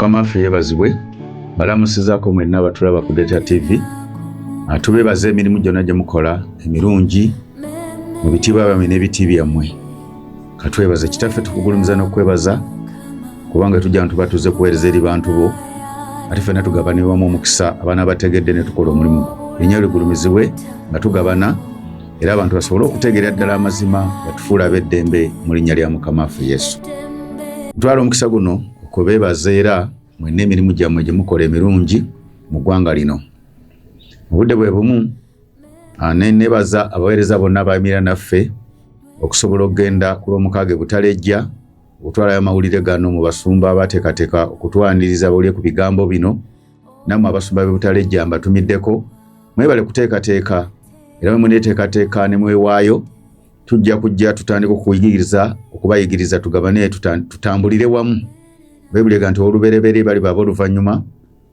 Mukama waffe yeebazibwe. Balamusizaako mwenna abatulaba ku Data TV. Tubeebaza emirimu gyonna gye mukola emirungi mu bitiibwa byammwe n'ebiti byammwe. Katwebaze Kitaffe, tukugulumiza n'okwebaza kubanga tujja ntuba tuze kuweereza eri bantu bo, ate ffenna tugabane wamu omukisa abaana abategedde ne tukola omulimu. Erinnya ligulumizibwe nga tugabana era abantu basobole okutegeera ddala amazima batufuula ab'eddembe mu linnya lya Mukama waffe Yesu. Ntwala omukisa guno okubeebaza era mwenna emirimu gyammwe gye mukola emirungi mu ggwanga lino. Mu budde bwe bumu neebaza abaweereza bonna abayimirira naffe okusobola okugenda ku Lwomukaaga Butalejja okutwalayo amawulire gano mu basumba abateekateeka okutwaniriza bawulire ku bigambo bino. Nammwe abasumba b'e Butalejja mbatumiddeko, mwebale kuteekateeka era bwe muneeteekateeka ne mwewaayo, tujja kujja tutandika okubayigiriza tugabane tutambulire wamu. Beebulega nti olubereberye bali baba oluvannyuma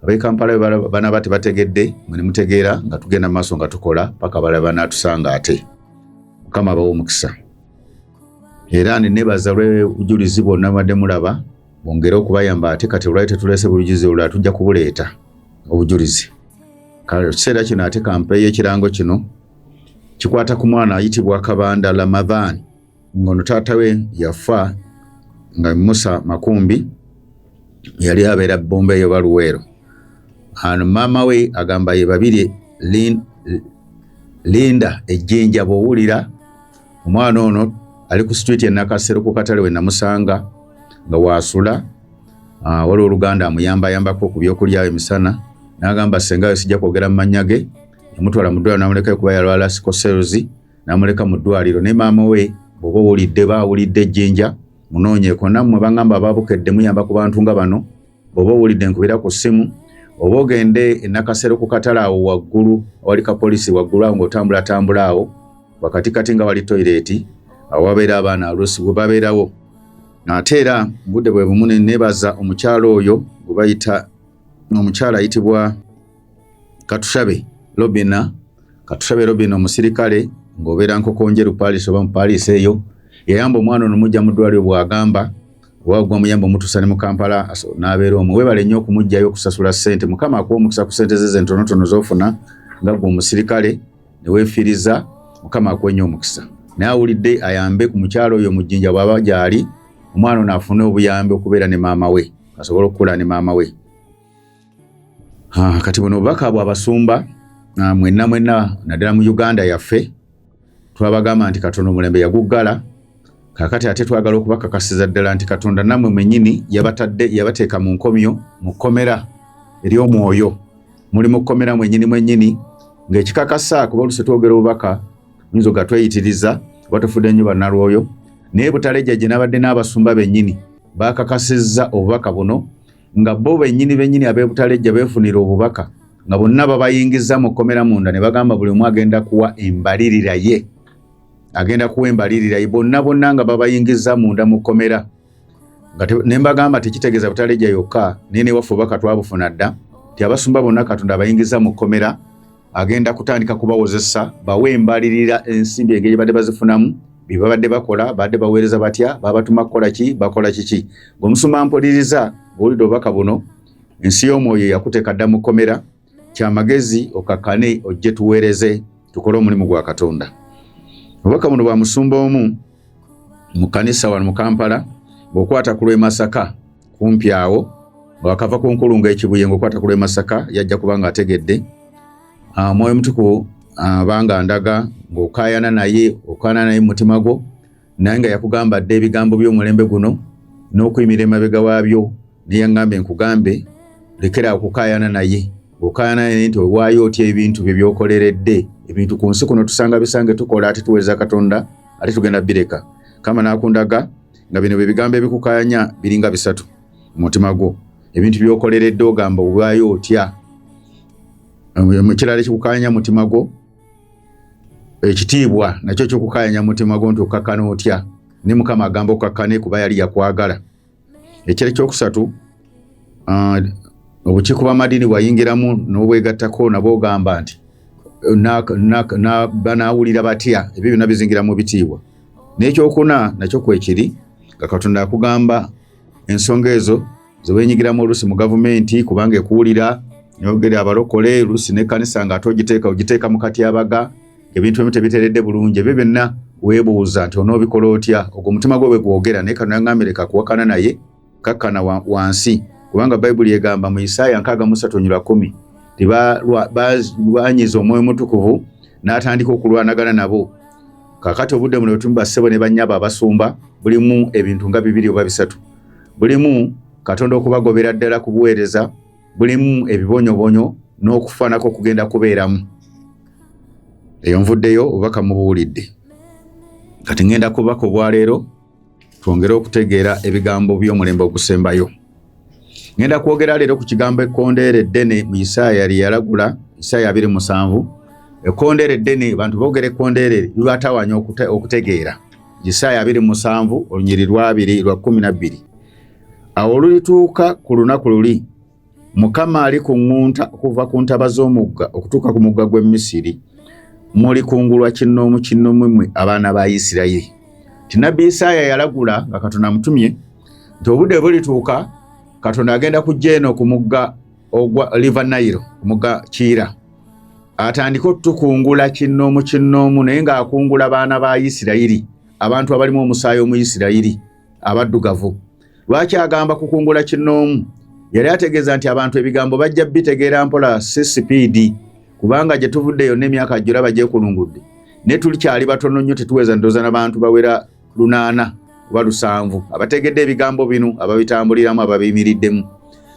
ab'e Kampala bana bate bategedde mwe mutegeera nga tugenda mu maaso nga tukola paka balaba banaatusanga ate. Mukama abawe omukisa. Era neebaza lw'obujulizi bwonna badde mulaba bongere okubayamba ate kati olwali tetuleese bujulizi olulala tujja kubuleeta obujulizi. Kiseera kino ate kampeeyo ekirango kino kikwata ku mwana ayitibwa Kabanda Ramadhan, ng'ono taata we yafa nga Musa Makumbi yali abeera Bombe eyo Baluweero. Ano maama we agamba ye babiri Linda Ejjinja bw'owulira omwana ono ali ku street e Nakasero ku katale we namusanga nga waasula, waliwo oluganda amuyambayambako ku byokulya emisana, n'agamba sengayo sijja kwogera mu mannya ge, yamutwala mu ddwaliro n'amulekayo kuba yalwala sikoserozi, n'amuleka mu ddwaliro. Ne maama we bw'oba owulidde baawulidde Ejjinja munoonyeeko, nammwe bangamba ababukedde muyamba ku bantu nga bano, bw'oba owulidde nkubira ku ssimu, oba ogende e Nakasero ku katale awo waggulu awali ka poliisi waggulu awo ng'otambulatambula awo wakatikati nga wali toilet awo wabeera abaana aluusi bwe babeerawo. Ate era budde bwe bumu neebaza omukyalo oyo gwe bayita omukyala ayitibwa Katushabe Robina omusirikale ng'obeera Nkokonjeru Palace oba mu Palace eyo, yayamba omwana ono mujja mu ddwaliro bw'agamba waagwa muyamba omutuusa ne mu Kampala n'abeera omwo. Weebale nnyo okumugjayo okusasula ssente. Mukama akuwa omukisa ku ssente ze ntonotono z'ofuna nga gwe omusirikale ne weefiiriza. Mukama akuwe nnyo omukisa. Naye awulidde ayambe ku mukyalo oyo mu Jjinja bw'aba gy'ali, omwana ono afune obuyambi okubeera ne maama we, asobole okukula ne maama we. Kati buno obubaka bw'abasumba mwenna naddala mu Uganda yaffe twabagamba nti Katonda omulembe yaguggala. Kakati ate twagala okubakakasiza ddala nti Katonda nammwe mwennyini yabateeka mu nkomyo, mu kkomera ery'omwoyo. Muli mu kkomera mwennyini ng'ekikakasa kuba oluusi twogera obubaka oyinza ogatweyitiriza oba tufudde nnyo bannalwoyo, naye Butalejja gye nabadde n'abasumba bennyini bakakasizza obubaka buno nga bo bennyini ab'e Butalejja beefunira obubaka nga bonna babayingiza mu kkomera munda ne bagamba buli omu agenda kuwa embalirira ye. Bonna nga babayingiza munda mu kkomera. Ne mbagamba tekitegeeza Butalejja yokka, naye newaffe obubaka twabufuna dda nti abasumba bonna Katonda abayingiza mu kkomera agenda kutandika kubawozesa bawe embalirira ensimbi engeri badde bazifunamu, bye babadde bakola, badde baweereza batya, babatuma kukola ki, bakola kiki. Ng'omusumba mpuliriza bw'olidde obubaka buno, ensi y'omwoyo yakuteeka dda mu kkomera, kyamagezi okakkane ojje tuweereze tukole omulimu gwa Katonda. Obubaka buno bwa musumba omu mu kkanisa wano mu Kampala, ng'okwata ku lw'e Masaka kumpi awo, ng'akava ku nkulungo ekibuye ng'okwata ku lw'e Masaka yajja kuba ng'ategedde. Mwoyo Mutukuvu banga ndaga ng'okaayana naye mu mutima gwo, naye nga yakugamba dde ebigambo by'omulembe guno n'okuyimira emabega waabyo, naye yaŋŋambe nkugambe lekera okukaayana naye. Okaayana naye nti owaayo otya ebintu bye by'okoleredde. Ebintu ku nsi kuno tusanga bisange tukola ate tuweereza Katonda ate tugenda bireka. Kama n'akundaga nga bino bye bigambo ebikukaayanya biringa bisatu mu mutima gwo. Ebintu by'okoleredde ogamba owaayo otya. Ekirala ekikukaayanya mutima gwo, ekitiibwa nakyo kikukaayanya mutima gwo nti okakkana otya. Ne Mukama agamba okakkane kuba yali yakwagala. Ekirala ekyokusatu, obukiiko bw'amadiini bwayingiramu n'obwegattako nabwo ogamba nti banaawulira batya. Ebyo byonna bizingira mu bitiibwa. N'ekyokuna nakyo kwekiri nga Katonda akugamba ensonga ezo zewenyigiramu olusi mu gavumenti kubanga ekuwulira nyogere abalokole olusi n'ekkanisa nga ogiteeka mu katyabaga ebintu ebimu tebiteredde bulungi ebyo byonna weebuuza nti onoobikola otya ogwo omutima gwe bwe gwogera naye kano yaŋŋambye leka kuwakana naye kakkana wansi kubanga Bayibuli egamba mu Isaaya 63:10 banyiza Omwoyo Mutukuvu n'atandika okulwanagana nabo. Kakati obudde buno wetumba ssebo ne bannyaba abasumba bulimu ebintu nga 2 oba 3. Bulimu Katonda okubagobera ddala kubuweereza, bulimu ebibonyobonyo n'okufaanako okugenda kubeeramu. Eyo nvuddeyo obubaka mubuwulidde. Kati ngenda kubaka obwaleero twongere okutegeera ebigambo by'omulembe ogusembayo. Ngenda kwogera leero ku kigambo ekkondeere eddene mu Isaaya lye yalagula, Isaaya 2:7. Ekkondeere eddene bantu boogera ekkondeere libatawanya okutegeera. Isaaya 2:7 olunyiri 2:12. Awo olulituuka ku lunaku luli Mukama ali kuŋŋunta okuva ku ntaba z'omugga okutuuka ku mugga gw'e Misiri, mulikungulwa kinnoomu mmwe abaana ba Isirayiri. Nnabbi Isaaya yalagula nga Katonda amutumye nti obudde bulituuka Katonda agenda kujja eno ku mugga ogwa River Nile, ku mugga Kiira, atandika otutukungula kinnoomu naye ng'akungula abaana ba Isirayiri, abantu abalimu omusaayi omu Isirayiri abaddugavu. Lwaki agamba kukungula kinnoomu? Yali ategeeza nti abantu ebigambo bajja bitegeera mpola si sipiidi, kubanga gye tuvuddeyo n'emyaka gy'olaba gyekulungudde ne tulikyali batono nnyo tetuweza ndooza n'abantu bawera 8 oba 7 abategedde ebigambo bino ababitambuliramu ababiyimiriddemu.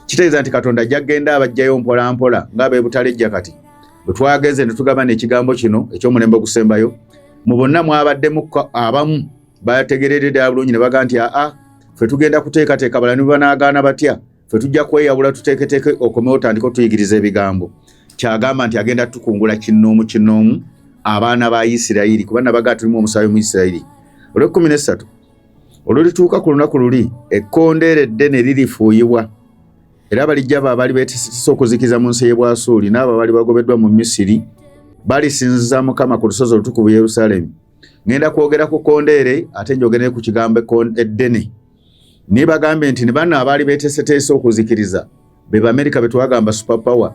Kitegeeza nti Katonda ajja kgenda abajjayo mpola ng'abeebutalejja kati bwe twageze ne tugaba n'ekigambo kino eky'omulembe ogusembayo mu bonna mwabaddemu abamu bategeredde ddala bulungi ne baga nti ffe tugenda kuteekateeka bala ne banaagaana batya, ffe tujja kweyawula tuteeketeeke okomewo otandika otuyigiriza ebigambo. Kyagamba nti agenda tukungula kinnoomu abaana ba Isirayiri kubanga baga tulimu omusaayi mu Isirayiri. Olw'ekkumi n'essatu olulituuka ku lunaku luli ekkondeere eddene lirifuuyibwa era balijja baabali beetisitisa okuzikiza mu nsi y'e Bwasuli n'abo bali bagobeddwa mu Misiri balisinziza Mukama ku lusozi olutukuvu Yerusaalemi. Ngenda kwogera ku kkondeere ate njogere ku kigambo eddene. Nibagambe nti ne banno abaali beeteeseteese okuzikiriza be Amerika betwagamba super power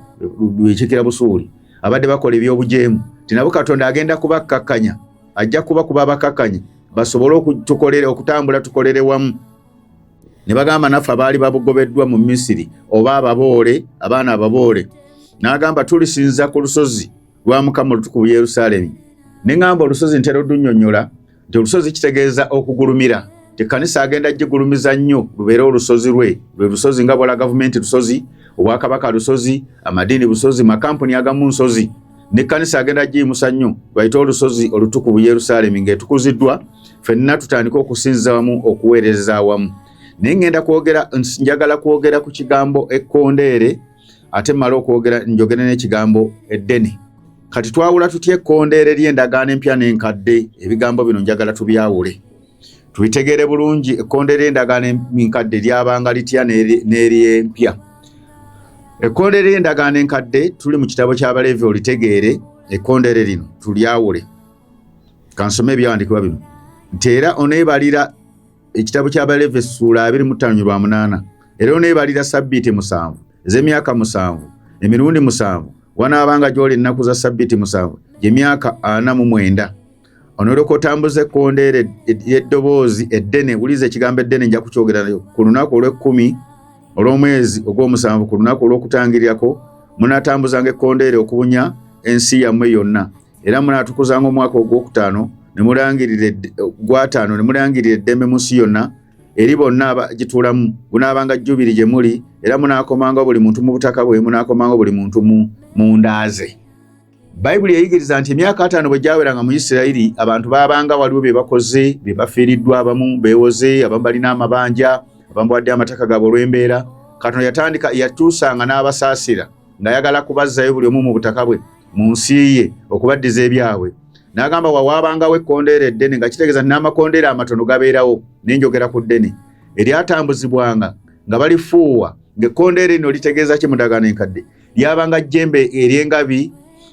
lwekikira Busuuli abadde bakola ebyobujeemu tinabo Katonda agenda kubakkakkanya, ajja kuba bakkakkanya basobole okutambula tukolere wamu. Ne bagamba naffe abaali babugobeddwa mu Misiri oba abaana ababoole n'agamba tulisinza ku lusozi lwa Mukama olutukuvu Yerusaalemi. Ne ngamba olusozi ntera odunnyonnyola nti olusozi kitegeeza okugulumira. Ekkanisa agenda gigulumiza nnyo lubeere olusozi lwe lusozi nga bwala gavumenti lusozi, obwakabaka lusozi, amadiini lusozi, makampuni agamu nsozi. N'ekkanisa agenda giyimusa nnyo lwayite olusozi olutukuvu Yerusaalemi ng'etukuziddwa ffenna tutandika okusinziza wamu okuweereza awamu. Naye njagala kwogera ku kigambo ekkondeere ate mmala okwogera njogere n'ekigambo eddene. Kati twawula tutya ekkondeere ly'endagaano empya n'enkadde? Ebigambo bino njagala tubyawule tubitegeere bulungi. Ekkondeere ly'endagaano enkadde lyabanga litya n'ery'empya. Ekkondeere ly'endagaano enkadde tuli mu kitabo ky'Abaleevi olitegeere. Ekkondeere lino tulyawule. Kansome ebyawandiikibwa bino nti era oneebalira ekitabo ky'Abaleevi ssuula 25:8 era oneebalira sabbiiti 7 ez'emyaka 7 emirundi 7 wanaabanga gy'oli ennaku za sabbiiti 7 gy'emyaka 49. Onooleka otambuza ekkondeere y'eddoboozi eddene. Wuliza ekigambo eddene nja kukyogera ku lunaku olw'ekkumi olw'omwezi ogw'omusanvu ku lunaku olw'okutangirirako munaatambuzanga ekkondeere okubunya ensi yammwe yonna era munaatukuzanga omwaka ogw'okutaano ne mulangirira eddembe mu nsi yonna eri bonna abagituulamu. Gunaabanga jjubiri gye muli era munaakomanga buli muntu mu butaka bwe, munaakomanga buli muntu mu ndaaze. Bayibuli eyigiriza nti emyaka 5 bwe gyaweranga mu Isirayiri abantu baabanga waliwo bye bakoze bye bafiiriddwa, abamu beewoze, abamu balina amabanja, abamu badde amataka gaabwe olw'embeera. Katonda yatuusanga n'abasaasira ng'ayagala kubazzayo buli omu mu butaka bwe mu nsi ye okubaddiza ebyabwe. N'agamba wawaabangawo ekkondeere eddene nga kitegeeza nti n'amakondeere amatono gabeerawo. Nenjogera ku ddene eryatambuzibwanga nga balifuuwa ng'ekkondeere lino litegeeza ki mu ndagaano enkadde? Lyabanga jjembe ery'engabi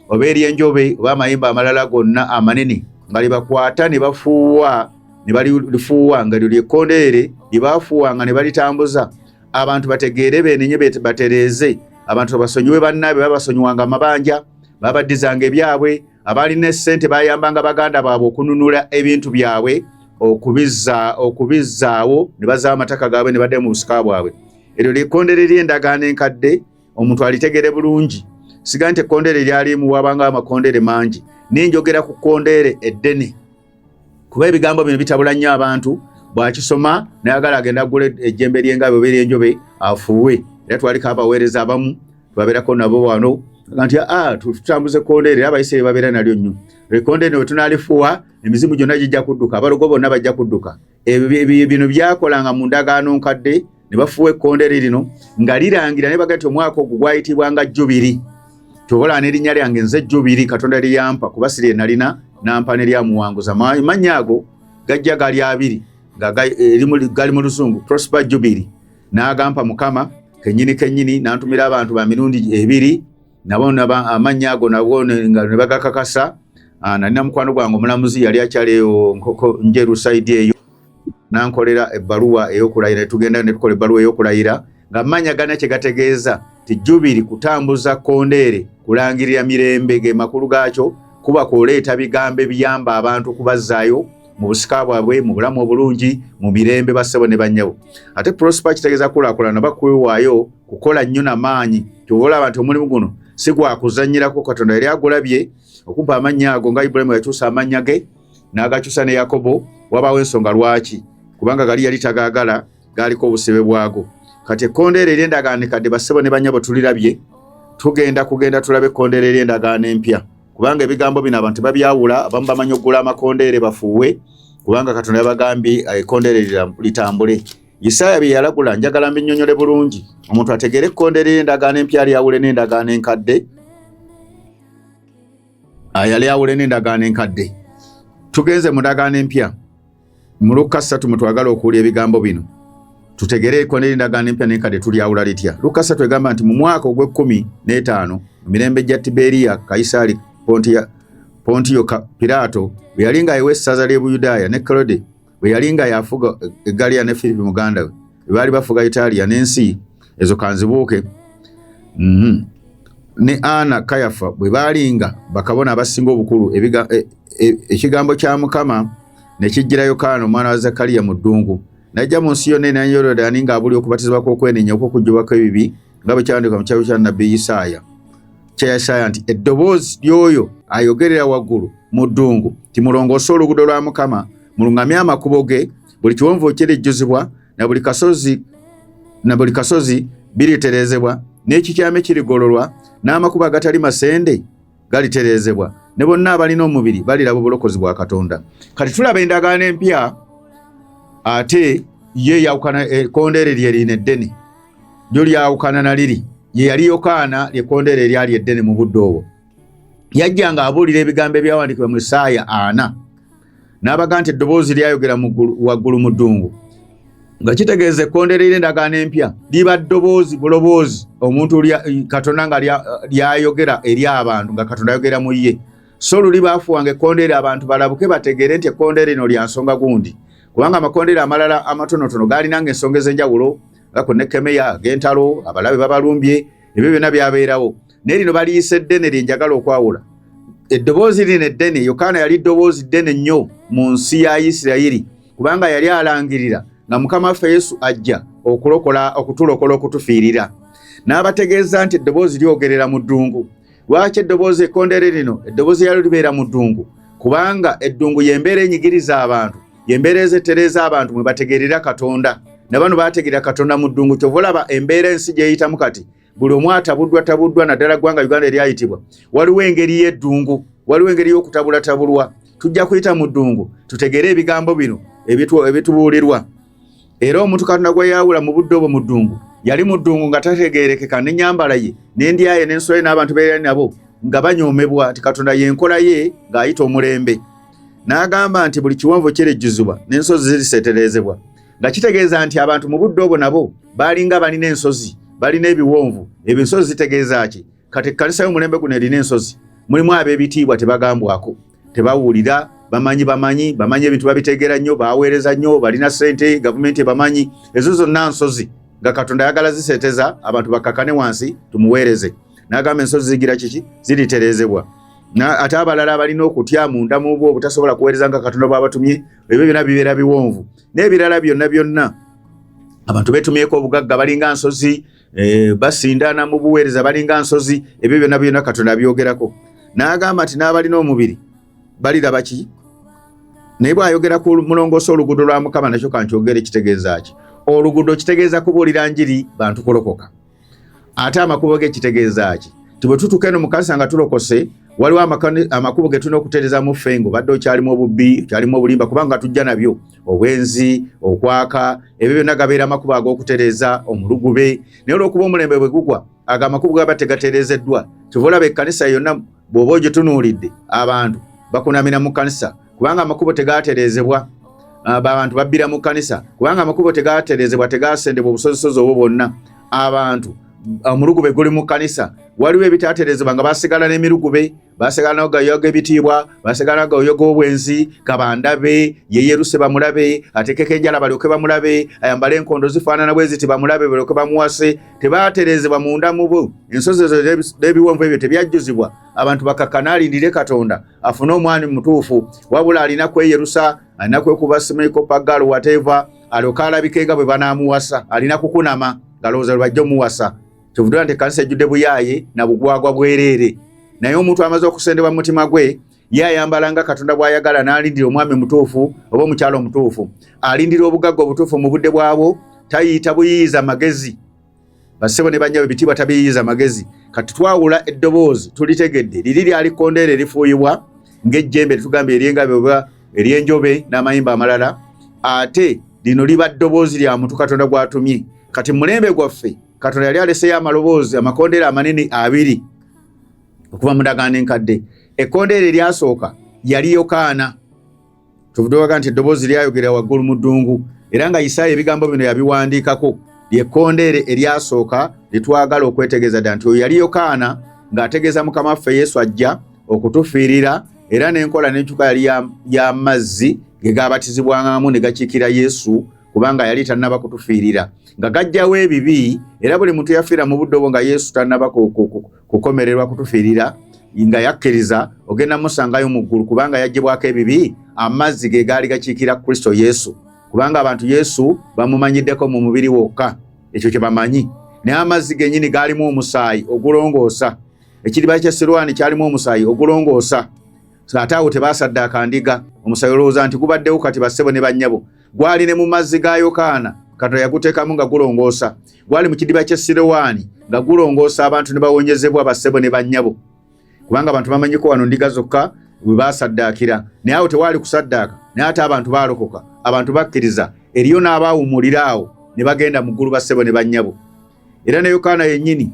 oba ery'enjobe oba amayimba amalala gonna amanene nga libakwata ne bafuuwa ne balifuuwa nga lyo lyekkondeere lye baafuuwanga ne balitambuza. abantu bategeere benenye batereze abantu basonyiwe bannabe babasonyiwanga amabanja babaddizanga ebyabwe abalina essente bayambanga baganda baabwe okununula ebintu byabwe okubizzaawo ne bazaawo amataka gaabwe ne badde mu busika bwabwe. Eryo ly'ekkondeere ly'endagaano enkadde omuntu alitegere bulungi. Siga nti ekkondeere lyalimu wabanga amakondeere mangi. Ninjogera ku kkondeere eddene. Kuba ebigambo bino bitabula nnyo abantu bw'akisoma nayagala agenda agula ejjembe ly'engabe oba ery'enjobe afuuwe. Era twaliko abaweereza abamu tubabeerako nabo wano nti tutambuze ekkondeere era abayisirayiri babeera nalyo nnyo. Ekkondeere bwe tunalifuuwa emizimu gyonna gijja kudduka abalogo bonna bajja kudduka. Bino byakolanga mu ndagaano nkadde ne bafuuwa ekkondeere lino nga lirangira ne bagati omwaka ogwo gwayitibwanga Jubiri. Tobola n'erinnya lyange nze Jubiri Katonda liyampa kuba siri nalina nampa ne lyamuwanguza. Amannya ago gajja gali abiri nga gali mu Luzungu Prosper Jubiri. N'agampa Mukama kennyini n'antumira abantu ba mirundi ebiri nabo amannya ago nabo nga ne bagakakasa. Nalina mukwano gwange omulamuzi yali akyaleyo nkoko Njeru side eyo nankolera ebbaluwa ey'okulayira tugenda ne tukola ebbaluwa ey'okulayira nga amannya gana kye gategeeza ti Jubiri kutambuza kkondeere kulangirira mirembe ge makulu gaakyo kuba kuleeta bigambo ebiyamba abantu kubazzaayo mu busika bwabwe mu bulamu obulungi mu mirembe bassebo ne bannyabo. Ate Prosper kitegeeza kulaakulana bakwewaayo kukola nnyo n'amaanyi kyobola abantu omulimu guno si gwakuzannyirako Katonda yali agulabye okumpa amannya ago nga Ibulayimu yakyusa amannya ge n'agakyusa ne Yakobo wabaawo ensonga lwaki kubanga gali yali tagaagala gaaliko obusibe bwago. Kati ekkondeere ery'endagaano enkadde bassebo ne bannyabo tulirabye tugenda tulabe ekkondeere ery'endagaano empya kubanga ebigambo bino abantu babyawula abamu bamanyi okugula amakondeere bafuuwe kubanga Katonda yabagambye ekkondeere litambule. Isaaya bye yalagula njagala mbinnyonnyole bulungi omuntu ategere ekkondeere ery'endagaano empya alyawule n'endagaano enkadde. Yalyawule n'endagaano enkadde. Tugenze mu ndagaano empya mu Luka 3 mutwagala okuwulya ebigambo bino tutegere ekkondeere ery'endagaano empya n'enkadde tulyawula litya. Luka 3 egamba nti mu mwaka ogw'15 mu mirembe gya Tiberiya Kayisaali Pontiyo Piraato bwe yali ng'ayiwa essaza ly'e Buyudaaya ne Kerode bwe yali nga yafuga Egaliya ne Filipi muganda we baali bafuga Italiya n'ensi ezo kanzibuuke ne Ana Kayafa bwe baalinga bakabona abasinga obukulu ekigambo kya Mukama ne kijjira Yokaana omwana wa Zakaliya mu ddungu najja mu nsi yonna ya Yoludaani ng'abulya okubatizibwa kw'okwenenya okw'okuggyibwako ebibi nga bwe kyandikwa mu kitabo kya nnabbi Isaaya nti eddoboozi ly'oyo ayogerera waggulu mu ddungu timulongoose oluguudo lwa Mukama mulungamye amakubo ge buli kiwonvu kirejjuzibwa na buli kasozi biritereezebwa n'ekikyame kirigololwa n'amakubo agatali masende galitereezebwa ne bonna abalina omubiri baliraba obulokozi bwa Katonda. Kati tulaba endagaano empya ate ye yawukana ekkondeere lye lino eddene lyo lyawukana na liri ye yali Yokaana ly'ekkondeere eryali eddene mu budde obwo. Yajja ng'abuulira ebigambo ebyawandiikibwa mu Isaaya 4 n'abaga nti eddoboozi lyayogera waggulu mu ddungu nga kitegeeza ekkondeere ery'endagaano empya liba ddoboozi buloboozi omuntu Katonda nga lyayogera eri abantu nga Katonda ayogera mu ye. So luli baafuwanga ekkondeere abantu balabuke bategeere nti ekkondeere lino lya nsonga gundi kubanga amakondeere amalala amatonotono gaalinanga ensonga ez'enjawulo nga ku Nekemeya g'entalo abalabe babalumbye ebyo byonna byabeerawo naye lino baliyisa eddene lye njagala okwawula. Eddoboozi lino eddene Yokaana yali ddoboozi ddene nnyo mu nsi ya Isirayiri kubanga yali alangirira nga Mukama waffe Yesu ajja okutulokola okutufiirira n'abategeeza nti eddoboozi lyogerera mu ddungu. Lwaki eddoboozi ekkondeere lino eddoboozi yalyo libeera mu ddungu? Kubanga eddungu y'embeera enyigiriza abantu y'embeera ezettereeza abantu mwe bategeerera Katonda ne bano baategeera Katonda mu ddungu. Kyova olaba embeera ensi gyeyitamu kati buli omu atabuddwa naddala ggwanga Uganda eryayitibwa waliwo engeri y'eddungu waliwo engeri y'okutabulatabulwa. Tujja kuyita mu ddungu tutegeere ebigambo bino ebitubuulirwa. Era omuntu Katonda gwe yawula mu budde obwo mu ddungu yali mu ddungu nga tategeerekeka n'ennyambala ye n'endya ye n'ensolo ye n'abantu beera nabo nga banyoomebwa ti Katonda yenkola ye ng'ayita omulembe. N'agamba nti buli kiwonvu kirejjuzibwa n'ensozi ziriseeterezebwa nga kitegeeza nti abantu mu budde obwo nabo baalinga balina ensozi balina ebiwonvu. Ebyo ensozi zitegeeza ki? Kati ekkanisa y'omulembe guno erina ensozi mulimu ab'ebitiibwa tebagambwako tebawulira bamanyi ebintu babitegeera nnyo baweereza nnyo balina ssente gavumenti ebamanyi ezo zonna nsozi nga Katonda ayagala ziseeteza abantu bakakane wansi tumuweereze. N'agamba ensozi zigira kiki ziriterezebwa. Ate abalala abalina okutya munda mu bwo obutasobola kuweereza nga Katonda bw'abatumye, ebyo byonna bibeera biwonvu. N'ebirala byonna abantu beetumyeko obugagga balinga nsozi, basindana mu buweereza balinga nsozi, ebyo byonna Katonda abyogerako. N'agamba nti n'abalina omubiri baliraba ki? Naye bw'ayogera ku mulongoosa oluguudo lwa Mukama nakyo kankyogere kitegeeza ki? Oluguudo kitegeeza kubuulira njiri bantu kulokoka. Ate amakubo ge kitegeeza ki? Tibwe tutuuka eno mu kanisa nga tulokose, waliwo amakubo ge tulina okutereeza mu ffengo, badde okyalimu obubbi, okyalimu obulimba, kubanga tujja nabyo, obwenzi, okwaka, ebyo byonna gabeera amakubo ag'okutereeza, omulugube. Naye olw'okuba omulembe bwe gugwa, ago amakubo gaba tegatereezeddwa. Kyova olaba ekkanisa yonna bw'oba ogitunuulidde, abantu bakunamira mu kanisa, kubanga amakubo tegatereezebwa. Abantu babbira mu kanisa, kubanga amakubo tegatereezebwa, tegasendebwa obusozisozi obwo bwonna. Abantu omulugube guli mu kanisa, waliwo ebitatereezebwa nga basigala n'emirugube, basigala n'ogayoga ebitiibwa, basigala n'ogayoga obwenzi, kabandabe, ye Yeruse bamulabe, atekeko enjala balyoke bamulabe, ayambale enkondo zifaanana bwe ziti bamulabe balyoke bamuwase. Tebatereezebwa munda mu bo. Ensozi ezo n'ebiwonvu ebyo tebyajjuzibwa. Abantu bakakana alindire Katonda afune omwami mutuufu, wabula alina kweyerusa, alina kwekuba simeko pagalo whatever, alyoke alabike nga bwe banaamuwasa, alina kukunama galowooza lwajja omuwasa. Kyovudde nti ekkanisa ejjudde buyaaye na bugwagwa bwereere. Naye omuntu amaze okusendebwa mu mutima gwe, ye ayambala nga Katonda bw'ayagala n'alindira omwami mutuufu oba omukyalo omutuufu. Alindira obugagga obutuufu mu budde bwabwo, tayita buyiiza magezi. Bassebo ne bannyabo ebitiibwa tabiyiiza magezi. Kati twawula eddoboozi tulitegedde, liri lyali kkondeere lifuuyibwa ng'ejjembe litugambye eryengabe oba ery'enjobe n'amayimba amalala. Ate lino liba ddoboozi lya muntu Katonda gw'atumye. Kati mulembe gwaffe Katonda yali aleseyo amaloboozi amakondeere amanene 2 okuva mu ndagaano enkadde. Ekkondeere eryasooka yali Yokaana. Tuvudde waga nti eddoboozi lyayogera waggulu mu ddungu, era nga Isaaya ebigambo bino yabiwandiikako. Lyekkondeere eryasooka litwagala okwetegeeza ddala nti oyo yali Yokaana ng'ategeeza Mukama waffe Yesu ajja okutufiirira, era n'enkola n'enkyuka yali y'amazzi ge gaabatizibwangamu ne gakiikira Yesu, kubanga yali tannaba kutufiirira, nga gajjawo ebibi, era buli muntu yafiira mu budde obwo nga Yesu tannaba kukomererwa kutufiirira, nga yakkiriza ogenda musangayo mu ggulu, kubanga yaggyibwako ebibi, amazzi ge gaali gakiikira Kristo Yesu. Kubanga abantu Yesu bamumanyiddeko mu mubiri wokka, ekyo kye bamanyi. Naye amazzi gennyini gaalimu omusaayi ogulongoosa. Ekidiba kya Sirowaani kyalimu omusaayi ogulongoosa. Ate awo tebaasaddaaka ndiga. Omusaayi olowooza nti gubaddewo kati bassebo ne bannyabo. Gwali ne mu mazzi ga Yokaana, Katonda yaguteekamu nga gulongoosa. Gwali mu kidiba kya Sirowaani nga gulongoosa, abantu ne bawonyezebwa bassebo ne bannyabo. Kubanga abantu bamanyiko wano ndiga zokka bwe baasaddaakira. Naye awo tewaali kusaddaaka, naye ate abantu baalokoka, abantu bakkiriza, eriyo n'abaawumulira awo ne bagenda mu ggulu bassebo ne bannyabo. Era ne Yokaana yennyini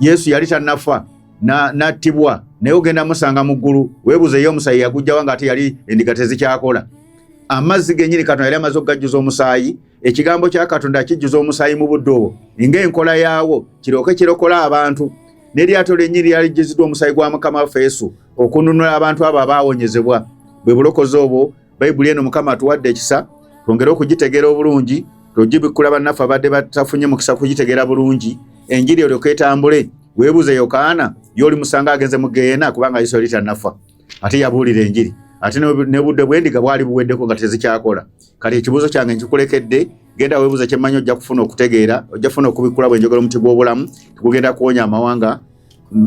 Yesu yali tannafa n'attibwa, naye ogenda musanga mu ggulu, weebuzeeyo omusaayi yagujjawa nga ate yali endiga tezikyakola. Amazzi gennyini Katonda yali amaze okugajjuza omusaayi. Ekigambo kya Katonda kijjuza omusaayi mu budde obwo, ng'enkola yaawo kiryoke kirokola abantu. N'eryato lyennyini lyali lijjuziddwa omusaayi gwa Mukama waffe Yesu okununula abantu abo abaawonyezebwa. Bwe bulokozi obwo Bayibuli eno Mukama atuwadde ekisa, twongere okugitegeera obulungi, togibikkula bannaffe abadde batafunye mukisa kugitegeera bulungi. Enjiri eryoke etambule. Weebuze Yokaana y'oli musanga agenze mu Geena, kubanga Yesu yali tannafa, ate yabuulira enjiri. Ate ne budde bw'endiga bwali buweddeko nga tezikyakola. Kale ekibuuzo kyange nkikulekedde, genda weebuze kye mmanyi ojja kufuna okutegeera, ojja kufuna okubikkula bw'enjogera omuti gw'obulamu, tukugenda kuwonya amawanga,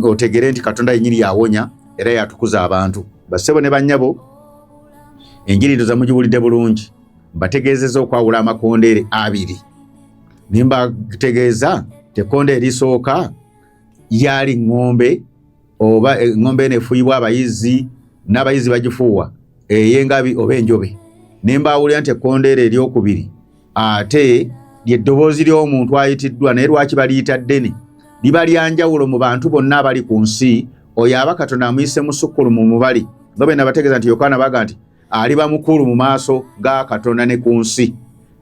otegere nti Katonda yennyini yawonya era yatukuza abantu. Bassebo ne bannyabo, enjiri ndoza mugiwulidde bulungi. Mbategeezezza okwawula amakondeere 2. Nimbategeeza tekkondeere erisooka yali ng'ombe, oba eng'ombe nefuuyibwa abayizi, n'abayizi bagifuuwa ey'engabi oba enjobe. Nimbaawulira nti ekkondeere eryokubiri ate ly'eddoboozi ly'omuntu ayitiddwa, naye lwaki baliyita ddene, liba lyanjawulo mu bantu bonna abali ku nsi. Oyo aba Katonda amuyise musukkulu mu mubali, nga bwe nabategeeza nti Yokaana baga nti aliba mukulu mu maaso ga Katonda ne ku nsi.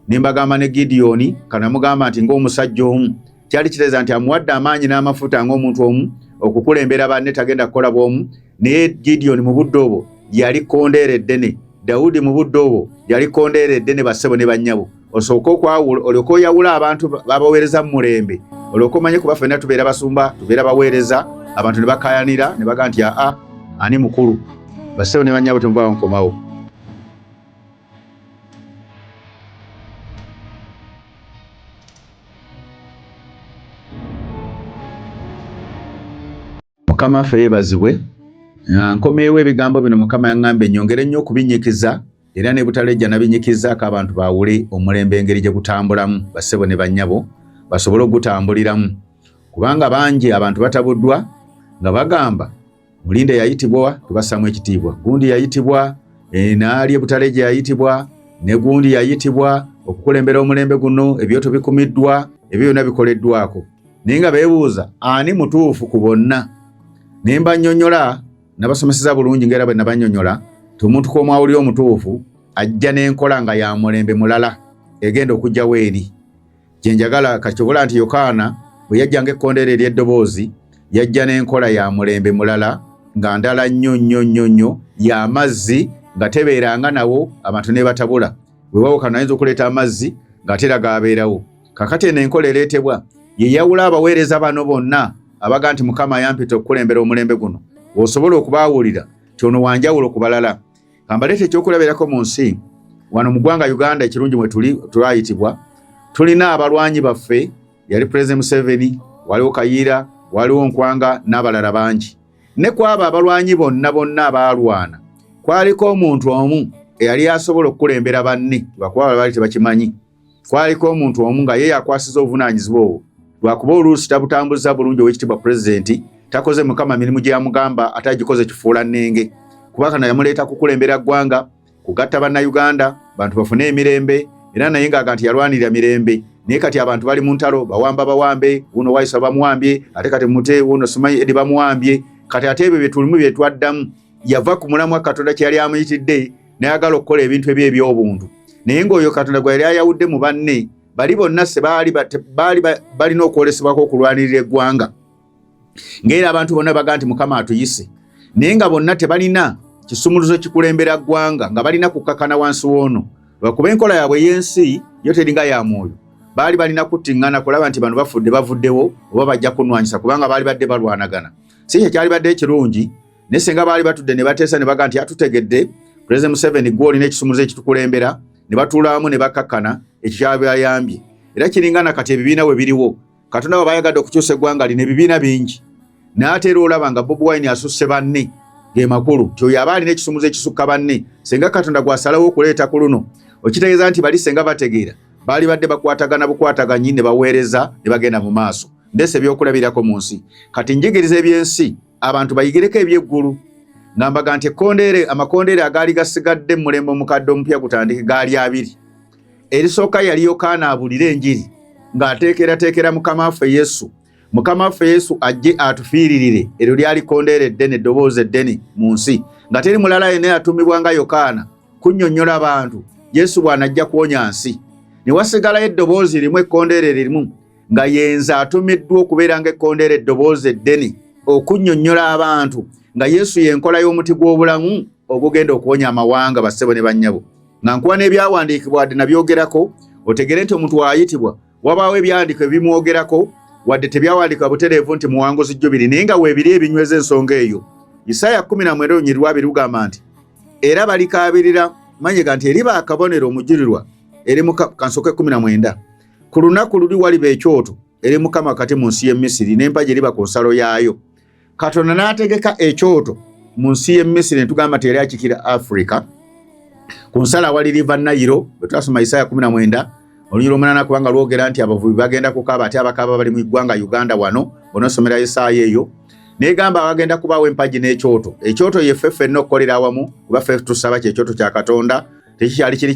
Nimbagamba ne Gideoni, kanamugamba nti ng'omusajja omu, kyali kitegeeza nti amuwadde amaanyi n'amafuta ng'omuntu omu okukulembera banne, tagenda kukola bw'omu. Naye Gideoni mu budde obwo yali kkondeere ddene, Dawudi mu budde obwo yali kkondeere ddene, bassebo ne bannyabo. osooka okwawula olyoka oyawula abantu babaweereza mu mulembe olyoka omanye kuba ffenna tubeera basumba tubeera baweereza abantu ne bakayanira ne baga nti ani mukulu bassebo ne bannyabo temuvaawo nkomawo. Mukama waffe yeebazibwe. Nkomeewo ebigambo bino Mukama yaŋŋamba ennyongere nnyo okubinyikiza era ne butalejja nabinyikizaako abantu baawule omulembe engeri gye gutambulamu bassebo ne bannyabo basobole ogutambuliramu. Kubanga bangi abantu batabuddwa nga bagamba Mulinde yayitibwa tubassamu ekitiibwa, gundi yayitibwa naali butalejja yayitibwa ne gundi yayitibwa okukulembera omulembe guno ebyoto bikumiddwa ebyo byonna bikoleddwako. Naye nga beebuuza ani mutuufu ku bonna. Ne mbannyonnyola nabasomeseza bulungi ng'era bwe nabannyonnyola ti omuntu k'omwawulira omutuufu ajja n'enkola nga ya mulembe mulala egenda okujjawo eri. Gye njagala kakyobola nti Yokaana bwe yajja ng'ekkondeere ery'eddoboozi yajja n'enkola ya mulembe mulala nga ndala nnyo ya mazzi nga tebeeranga nawo abantu ne batabula. Weewaawo kano ayinza okuleeta amazzi ng'ate era gaabeerawo. Kakati eno enkola ereetebwa ye yawula abaweereza bano bonna abaga nti Mukama yampita okukulembera omulembe guno. Osobola okubaawulira ti ono wanjawulo ku balala. Kambaleeta ekyokulabirako mu nsi wano mu ggwanga Uganda ekirungi mwe twayitibwa tulina abalwanyi baffe yali President Museveni, waliwo Kayiira, waliwo Nkwanga n'abalala bangi. Ne kwaba abalwanyi bonna abaalwana kwaliko omuntu omu eyali asobola okukulembera banne lwakuba baali tebakimanyi. Kwaliko omuntu omu nga ye yakwasiza obuvunaanyizibwa obwo lwakuba oluusi tabutambuza bulungi ow'ekitiibwa Pulezidenti takoze Mukama mirimu gye yamugamba ate agikoze kifuula nnenge. Kuba kana yamuleeta kukulembera ggwanga kugatta bannayuganda bantu bafune emirembe era naye ng'aga nti yalwanirira mirembe. Naye kati abantu bali mu ntalo bawambe uno Waisa bamuwambye ate kati mute uno Sumayi Edi bamuwambye. Kati ate ebyo bye tulimu bye twaddamu yava ku mulamwa Katonda kye yali amuyitidde n'ayagala okukola ebintu ebyo eby'obuntu. Naye ng'oyo Katonda gwe yali ayawudde mu banne bali bonna se balina okwolesebwako okulwanirira eggwanga ng'era abantu bonna baga nti Mukama atuyise. Naye nga bonna tebalina kisumuluzo kikulembera ggwanga nga balina kukkakana wansi w'ono lwakuba enkola yaabwe y'ensi yo teringa ya mwoyo. Baali balina kuttiŋŋana kulaba nti bano bavuddewo oba bajja kunwanyisa kubanga baali badde balwanagana. Si kye kyali badde ekirungi naye singa baali batudde ne bateesa ne baga nti atutegedde President Museveni gwe olina ekisumuluzo ekitukulembera ne batuula wamu ne bakkakkana ekyo kyabayambye. Era kiringana kati ebibiina we biriwo. Katonda bwe bayagadde okukyusa eggwanga lino ebibiina bingi. N'ate era olaba nga Bobi Wine asusse banne ge makulu ti oyo aba alina ekisumuluzo ekisukka banne. Senga Katonda gw'asalawo okuleeta ku luno okitegeeza nti bali senga bategeera baali badde bakwatagana bukwataganyi ne baweereza ne bagenda mu maaso. Ndese ebyokulabirako mu nsi. Kati njigiriza ebyensi abantu bayigireko eby'eggulu. Ngamba nti amakondeere agaali gasigadde mu mulembe omukadde omupya gutandike gaali abiri. Erisooka yali Yokaana abulira enjiri ng'ateekerateekera Mukama waffe Yesu. Mukama waffe Yesu ajje atufiiririre. Eryo lyali kondeere eddene eddoboozi eddene mu nsi nga teri mulala yenna yatumibwa nga Yokaana kunnyonnyola abantu Yesu bw'anajja kuwonya nsi. Ne wasigalayo eddoboozi limu ekkondeere limu nga yenza atumiddwa okubeera ng'ekkondeere eddoboozi eddene okunnyonnyola abantu nga Yesu yenkola y'omuti gw'obulamu ogugenda okuwonya amawanga bassebo ne bannyabo. Nga nkuba n'ebyawandiikibwa wadde nabyogerako otegere nti omuntu waayitibwa wabaawo ebyawandiiko ebimwogerako wadde tebyawandiikibwa butereevu nti muwanguzi jjubiri naye nga weebiri ebinyweza ensonga eyo. Isaaya 19:2 lugamba nti era balikaabirira manyega nti eriba akabonero omujulirwa eri mu Kansoke 19 ku lunaku luli waliba ekyoto eri Mukama kati mu nsi y'e Misiri n'empagi eriba ku nsalo yaayo. Katonda n'ategeka ekyoto mu nsi y'e Misiri ne tugamba nti yali akikira Africa ku nsalo awali River Nile bwe twasoma Isaaya 19 olunyiri omunana kubanga lwogera nti abavubi bagenda kukaaba ate abakaaba bali mu ggwanga Uganda wano bonosomera Isaaya eyo. Negamba bagenda kubaawo empagi n'ekyoto. Ekyoto ye ffeffe ffenna okukolera awamu kuba ffeffe tusaba kyekyoto kya Katonda tekikyali kiri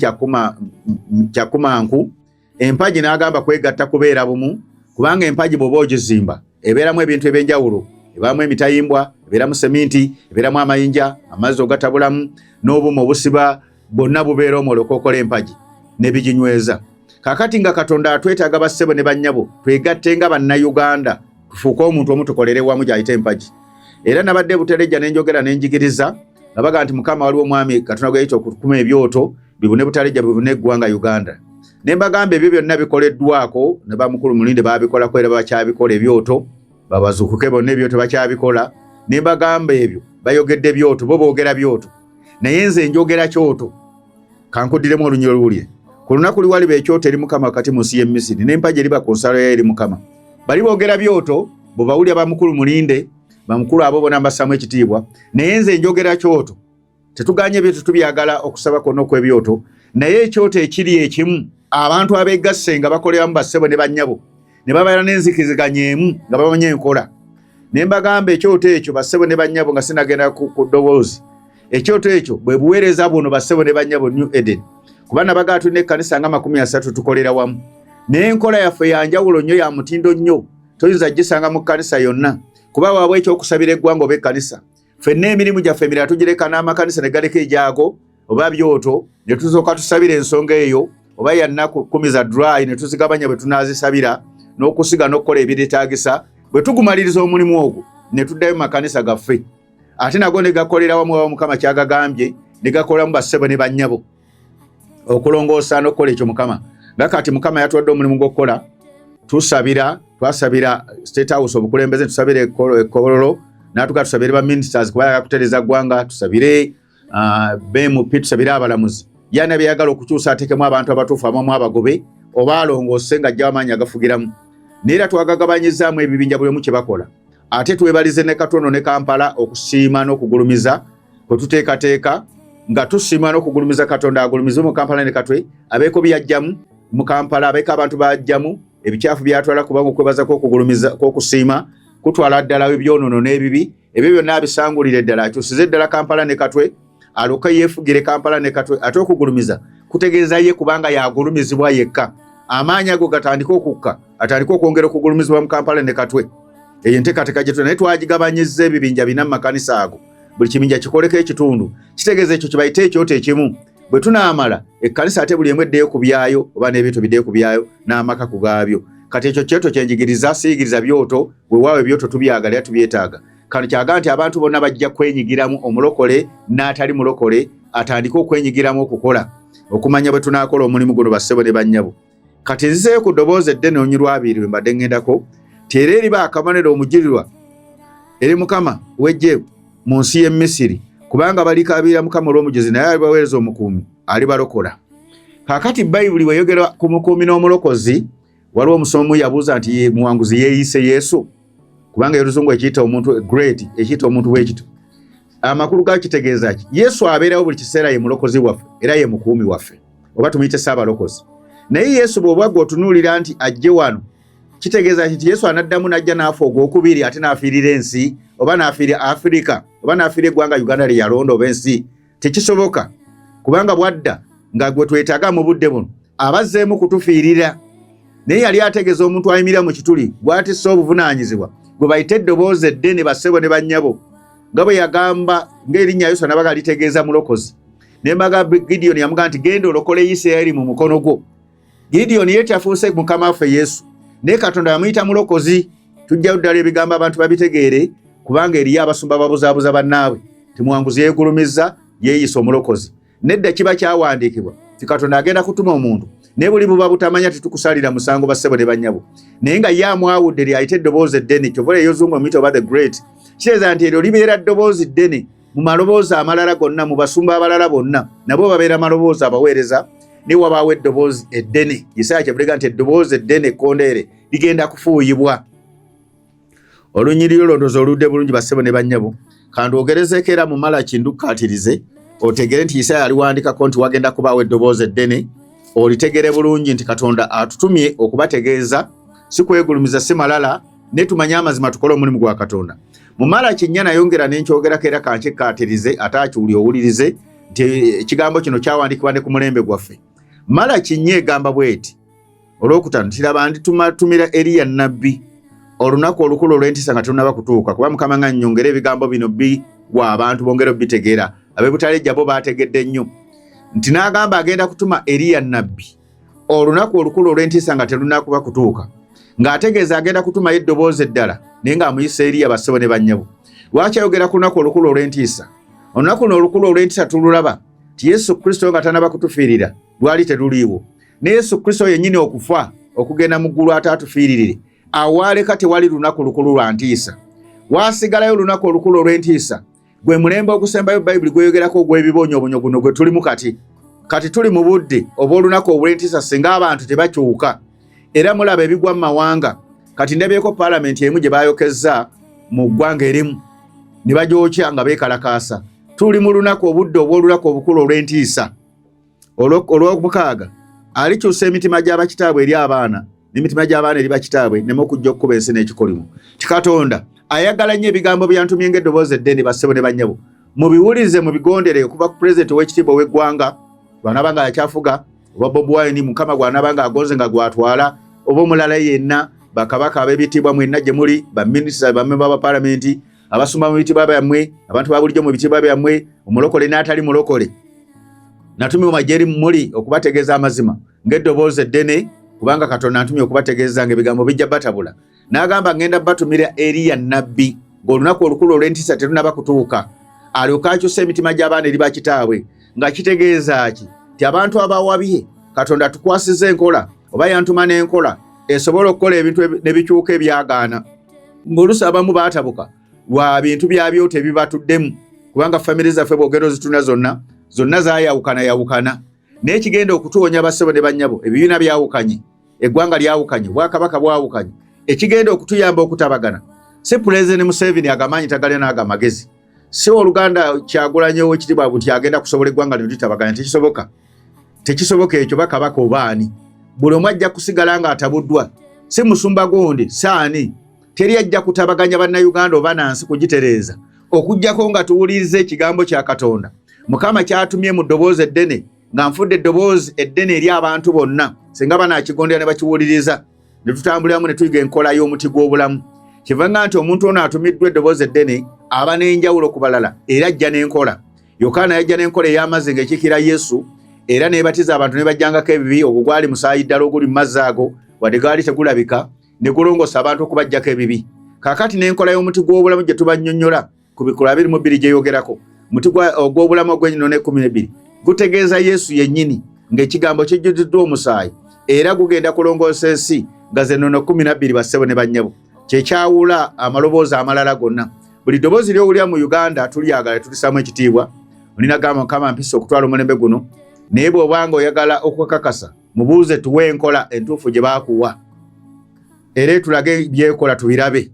kyakumanku. Empagi n'agamba kwegatta kubeera bumu kubanga empagi bw'oba ogizimba ebeeramu ebintu eby'enjawulo. Ebaamu emitayimbwa, ebeeramu seminti, ebeeramu amayinja, amazzi ogatabulamu n'obumu obusiba bonna bubeera omwo okola empagi n'ebiginyweza. Kakati nga Katonda atwetaaga bassebo ne bannyabo twegatte nga bannayuganda tufuuke omuntu omu tukolere wamu gy'ayita empagi. Era nabadde buterejja n'enjogera n'enjigiriza nabaga nti Mukama waliwo omwami Katonda gwe yayita okukuma ebyoto bibune buterejja bibune eggwanga Uganda. Nembagamba ebyo byonna bikoleddwako ne bamukulu Mulinde babikola ko era bakyabikola ebyoto babazukuke bonna ebyoto bakyabikola. Nembagamba ebyo bayogedde byoto bo boogera byoto naye nze njogera kyoto kankuddiremu olunyiro lulye. Ku lunaku liwali ekyoto eri Mukama wakati mu nsi y'e Misiri n'empagi eriba ku nsalo eri Mukama. Bali boogera byoto bo bawulira bamukulu Mulinde bamukulu abo bona mbassamu ekitiibwa naye nze njogera kyoto. Tetuganye byoto tubyagala okusaba kwonna okw'ebyoto naye ekyoto ekiri ekimu abantu abeegasse nga bakoleramu bassebo ne bannyabo ne babeera n'enzikiziganya emu nga bamanyi enkola. Ne mbagamba ekyoto ekyo bassebo ne bannyabo nga sinagenda ku ddoboozi. Ekyoto ekyo bwe buweereza buno bassebo ne bannyabo New Eden. Kuba nabagaa tulina ekkanisa nga 30 tukolera wamu. Naye enkola yaffe ya njawulo nnyo ya mutindo nnyo. Toyinza gisanga mu kkanisa yonna. Kuba waabwe ekyokusabira eggwanga oba ekkanisa. Ffenna emirimu gyaffe emirala tugireka n'amakanisa ne galeka ejaago oba byoto ne tusooka tusabira ensonga eyo oba ya nnaku 10 za dry ne tuzigabanya bwe tunaazisabira n'okusiga n'okukola ebireetaagisa. Bwe tugumaliriza omulimu ogwo ne tuddayo mu makanisa gaffe. Ate nago ne gakolera wamu wa Mukama kyagagambye ne gakolamu bassebo ne bannyabo okulongoosa n'okukola ekyo Mukama. Nga kati Mukama yatuwadde omulimu gw'okukola twasabira State House obukulembeze tusabire ekkololo n'atuga tusabire ba ministers kuba yakutereza ggwanga tusabire BMP tusabire abalamuzi. Yana byagala okukyusa atekemu abantu abatuufu abamu abagobe oba alongoose nga ajja amaanyi agafugiramu. Neera twagagabanyizaamu ebibinja buli omu kye bakola. Ate twebalize ne Katono ne Kampala okusiima n'okugulumiza kwe tuteekateeka nga tusiima n'okugulumiza Katonda agulumize mu Kampala ne Katwe abeeko byajjamu mu Kampala abeeko abantu bajjamu ebikyafu byatwala kubanga okwebaza kw'okugulumiza kw'okusiima kutwala ddala ebyonoono n'ebibi ebyo byonna abisangulire ddala akyusize ddala Kampala ne Katwe aloka yeefugire Kampala ne Katwe ate okugulumiza kutegeeza ye kubanga yagulumizibwa yekka amaanyi ago gatandika okukka atandika okwongera okugulumizibwa mu Kampala ne Katwe. Eyo nteekateeka gye naye twagigabanyizza ebibinja bina mu makanisa ago buli kibinja kikoleko ekitundu kitegeeza ekyo kye bayita ekyoto ekimu. Bwe tunaamala ekkanisa ate buli emu eddeyo ku byayo oba n'ebyoto biddeyo ku byayo n'amaka ku gaabyo. Kati ekyo kyoto kyenjigiriza siyigiriza byoto weewaawo ebyoto tubyagala tubyetaaga. Kano kyaga nti abantu bonna bajja kwenyigiramu omulokole n'atali mulokole atandika okwenyigiramu okukola okumanya bwe tunaakola omulimu guno bassebo ne bannyabo. Kati nzizeeyo ku ddoboozi eddene onyirwabiri bwe mbadde ŋŋendako era eriba akamanero omujulirwa eri Mukama w'eggye mu nsi y'e Misiri kubanga balikaabira Mukama olw'omujuzi naye alibaweereza omukuumi alibalokola. Kaakati Bayibuli weyogera ku mukuumi n'omulokozi waliwo omusomo yabuuza nti muwanguzi yeeyise Yesu kubanga Oluzungu ekiyita omuntu great ekiyita omuntu bwekito. Amakulu gakitegeeza ki? Yesu abeerawo buli kiseera ye mulokozi waffe era ye mukuumi waffe oba tumuyite saabalokozi. Naye Yesu bw'obwagga otunuulira nti ajje wano kitegeeza nti Yesu anaddamu n'ajja n'afa ogwokubiri ate n'afiirira ensi oba n'afiirira Afirika oba n'afiirira eggwanga Uganda lye yalonda oba ensi. Tekisoboka kubanga bwadda nga gwe twetaaga mu budde buno abazzeemu kutufiirira. Naye yali ategeeza omuntu ayimirira mu kituli bw'atissa obuvunaanyizibwa gwe bayita eddoboozi eddene bassebo ne bannyabo nga bwe yagamba ng'erinnya Yesu nabaga litegeeza mulokozi. Nembaga Gideon yamugamba nti genda olokole Isirayiri mu mukono gwo. Gideon ye kyafuuse Mukama waffe Yesu naye Katonda yamuyita mulokozi. Tujjayo ddala ebigambo abantu babitegeere kubanga eriyo abasumba babuzaabuza bannaabwe timuwanguzi yeegulumizza yeeyisa omulokozi. Nedda kiba kyawandiikibwa ti Katonda agenda kutuma omuntu naye buli buba butamanya titukusalira musango bassebo ne bannyabo naye nga ye amwawudde lyayita eddoboozi eddene kyovula ey'Oluzungu omuyita oba the great. Kitegeeza nti eryo libeera ddoboozi ddene mu maloboozi amalala gonna mu basumba abalala bonna nabo babeera maloboozi abaweereza ne wabaawo eddoboozi eddene. Isaaya kyebulega nti eddoboozi eddene ekkondeere ligenda kufuuyibwa. Olunyiriro londooza oludde bulungi bassebo ne bannyabo kandi ogerezeeko era mu Malaki ndukkaatirize otegere nti Isaaya aliwandikako nti wagenda kubaawo eddoboozi eddene olitegere bulungi nti Katonda atutumye okubategeeza si kwegulumiza si malala ne tumanye amazima tukole omulimu gwa Katonda. Mu Malaki 4 nayongera n'enkyogerako era kankikkaatirize ate akyuli owulirize nti ekigambo kino kyawandiikibwa ne ku mulembe gwaffe. Malaki 4 egamba bweti olwokutaano tiraba nditumatumira Eriya nnabbi olunaku olukulu olw'entiisa nga terunnaba kutuuka kuba Mukama nga nnyongera ebigambo bino biwa abantu bongere obitegeera ab'ebutale bo baategedde nnyo nti n'agamba agenda kutuma Eriya nnabbi olunaku olukulu olw'entiisa nga terunnakuba kutuuka ng'ategeeza agenda kutumayo eddoboozi eddala naye ng'amuyisa Eriya bassebo ne bannyabo. Lwaki ayogera ku lunaku olukulu olw'entiisa? Olunaku olukulu olw'entiisa tululaba ti Yesu Kristo nga tanaba kutufiirira lwali teruliiwo ne Yesu Kristo yennyini okufa okugenda mu ggulu atatufiiririre awaleka tewali lunaku lukulu lwa ntiisa waasigalayo lunaku olukulu olw'entiisa gwe mulembe ogusembayo Bayibuli gweyogerako ogw'ebibonyoobonyo guno gwe tulimu kati tuli mu budde obw'olunaku olw'entiisa singa abantu tebakyuka era mulaba ebigwa mu mawanga kati ndabyeko paalamenti emu gye baayokezza mu ggwanga erimu ne bagyokya nga beekalakaasa tuli mu lunaku obudde obw'olunaku obukulu olw'entiisa olw'omukaaga alikyusa emitima gy'abakitaabwe eri abaana n'emitima gy'abaana eri bakitaabwe neme okujja okukuba ensi n'ekikolimo ti Katonda ayagala nnyo ebigambo byantumye ng'eddoboozi eddene bassebo ne bannyabo mubiwulize mubigondere okuva ku pulezidenti ow'ekitiibwa w'eggwanga bw'anaaba nga yakyafuga oba Bobi Wine Mukama gw'anaaba nga agonze nga gwatwala oba omulala yenna bakabaka ab'ebitiibwa mwenna gye muli baminisita bamemba ba paalamenti abasumba mu bitiibwa byammwe abantu ba bulijjo mu bitiibwa byammwe omulokole n'atali mulokole natumye majeri muli okubategeeza amazima ng'eddoboozi eddene kubanga Katonda antumye okubategeeza ng'ebigambo bijja batabula n'agamba ngenda batumira Eriya nnabbi ng'olunaku olukulu olw'entiisa terunaba kutuuka alyoka akyusa emitima gy'abaana eri bakitaabwe nga kitegeeza ki ti abantu abawabye Katonda tukwasiza enkola oba yantuma n'enkola esobola okukola ebintu ne bikyuka ebyagaana ng'oluusi abamu baatabuka lwa bintu byabyo tebibatuddemu kubanga famire zaffe bwogero zituna zonna zaayawukana naye kigenda okutuwonya bassebo ne bannyabo ebibiina byawukanye eggwanga lyawukanye bwakabaka bwawukanye ekigenda okutuyamba okutabagana si Pulezidenti Museveni agamanyi tagalya n'agamagezi si Oluganda Kyagulanyi ow'ekitiibwa nti agenda kusobola eggwanga lino litabagana tekisoboka ekyo bakabaka obaani buli omu ajja kusigala nga atabuddwa si musumba gundi saani teri ajja kutabaganya bannayuganda oba nansi kugitereeza okujjako nga tuwuliriza ekigambo kya Katonda Mukama kyatumye mu ddoboozi eddene nga nfudde eddoboozi eddene eri abantu bonna singa banaakigondera ne bakiwuliriza ne tutambuliramu ne tuyiga enkola y'omuti gw'obulamu kivanga nti omuntu ono atumiddwa eddoboozi eddene aba n'enjawulo ku balala era ajja n'enkola Yokaana yajja n'enkola ey'amazzi ng'ekikira Yesu era neebatiza abantu ne bajjangako ebibi ogwo gwali musaayi ddala oguli mu mazzi ago wadde gaali tegulabika ne gulongosa abantu okubajjako ebibi kaakati n'enkola y'omuti gw'obulamu gye tubannyonnyola ku bikula 22 gye yogerako muti ogw'obulamu ogw'ennyo ne12 gutegeeza Yesu yennyini ng'ekigambo kijjuziddwa omusaayi era gugenda kulongoosa ensi nga zennono 12 bassebo ne bannyabo kyekyawula amaloboozi amalala gonna buli ddoboozi ly'owulira mu Uganda tulyagala tulisaamu ekitiibwa olina gamba Mukama mpisa okutwala omulembe guno naye bw'obanga oyagala okukakasa mubuuze tuwe enkola entuufu gye baakuwa era tulage byekola tubirabe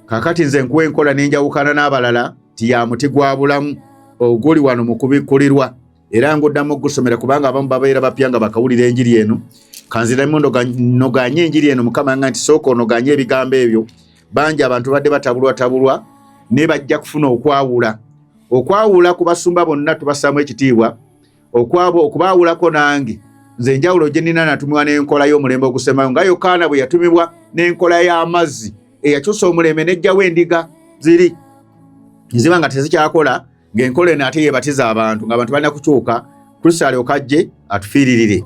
kaakati nze nkuwa enkola n'enjawukana n'abalala ti ya muti gwa bulamu oguli wano mu kubikulirwa era ng'oddamu ogusomera kubanga abamu babeera bapya nga bakawulira enjiri eno kanziramu noganye enjiri eno Mukama nga nti sooka onoganye ebigambo ebyo bangi abantu badde batabulwa ne bajja kufuna okwawula ku basumba bonna tubasaamu ekitiibwa okubaawulako nange nze enjawulo gye nnina natumibwa n'enkola y'omulembe ogusembayo nga Yokaana bwe yatumibwa n'enkola y'amazzi eyakyusa omulembe n'ejjawo endiga ziri nziba nga tezikyakola ng'enkola eno ate yeebatiza abantu ng'abantu balina kukyuka Kristo alyoka ajje atufiiririre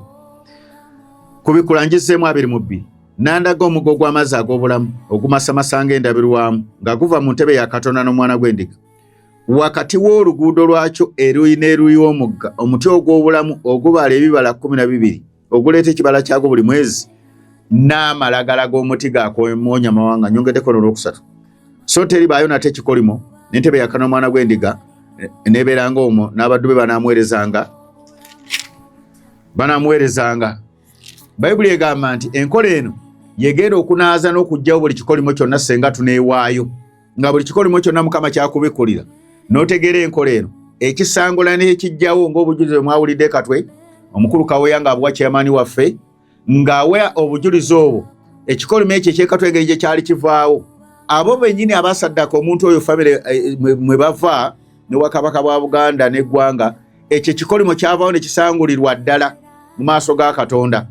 kubikula ngizeemu 22 nandaga omuggo gw'amazzi ag'obulamu ogumasamasa ng'endabirwamu nga guva mu ntebe ya Katonda n'omwana gw'endiga wakati w'oluguudo lwakyo eruyi n'eruyi w'omugga omuti ogw'obulamu ogubala ebibala 12 oguleeta ekibala kyagwo buli mwezi n'amalagala g'omuti gaakoomonya mawanga nyongeddeko n'olwokusatu so teribaayo nate ekikolimo n'entebe ya Katonda n'omwana gw'endiga nebeeranga omwo n'abaddu be banaamuweerezanga Bayibuli egamba nti enkola eno yegenda okunaaza n'okugyawo buli kikolimo kyonna senga tuneewaayo nga buli kikolimo kyonna Mukama kyakubikulira n'otegeera enkola eno ekisangula n'ekijjawo ng'obujulizi bwe mwawulidde Katwe omukulu Kaweya ng'abuwa chairman waffe ng'awa obujulizi obwo ekikolimo ekyo ekyekatwe engeri gye kyali kivaawo abo bennyini abasaddaka omuntu oyo famire mwe bava ne Wakabaka bwa Buganda n'eggwanga ekyo ekikolimo kyavaawo ne kisangulirwa ddala mu maaso ga Katonda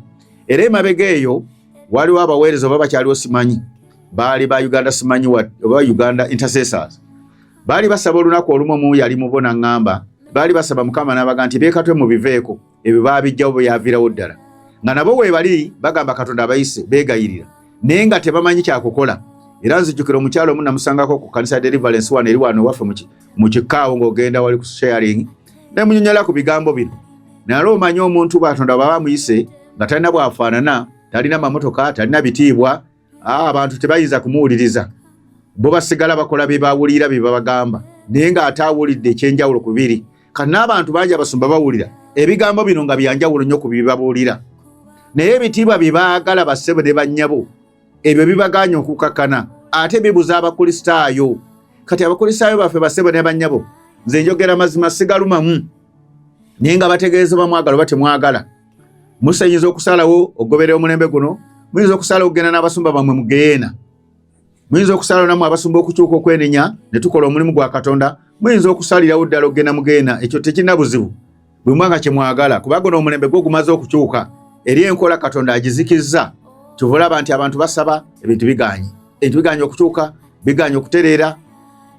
era emabega eyo waliwo abaweereza oba bakyaliwo simanyi baali ba Uganda simanyi oba Uganda Intercessors baali basaba olunaku olumu mu yali mubona ngamba baali basaba Mukama n'abaga nti beekatwe mu biveeko ebyo baabijjawo bwe yaviirawo ddala nga nabo we bali bagamba Katonda abayise beegayirira naye nga tebamanyi kyakukola era nzijjukira omukyalo omu namusangako ku kanisa Deliverance wano eri wano waffe mu kikaawo ng'ogenda wali ku sharing ne munyonyola ku bigambo bino naye omanyi omuntu Katonda baba muyise nga talina bwafaanana, talina mamotoka, talina bitiibwa, abantu tebayinza kumuwuliriza. Bo basigala bakola bye bawulira bye babagamba, naye ng'ate awulidde ekyenjawulo ku biri. Kati n'abantu bangi abasumba bawulira ebigambo bino nga byanjawulo nnyo ku bye babuulira. Naye ebitiibwa bye baagala bassebo ne bannyabo, ebyo bibaganya okukakkana, ate bibuza abakristaayo. Kati abakristaayo baffe bassebo ne bannyabo, nze njogera mazima sigalumamu, naye nga bategeeza bamwagala oba temwagala. Musayinza okusalawo ogobera omulembe guno, muyinza okusalawo okugenda n'abasumba bammwe mugeena, muyinza okusalawo nammwe abasumba okukyuka okwenenya ne tukola omulimu gwa Katonda, muyinza okusalirawo ddala okugenda mugeena. Ekyo tekirina buzibu bwe mwanga kye mwagala, kuba guno omulembe gwo gumaze okukyuka eri enkola Katonda agizikizza. Kyova olaba nti abantu basaba ebintu biganye, ebintu biganye okukyuka, biganye okutereera.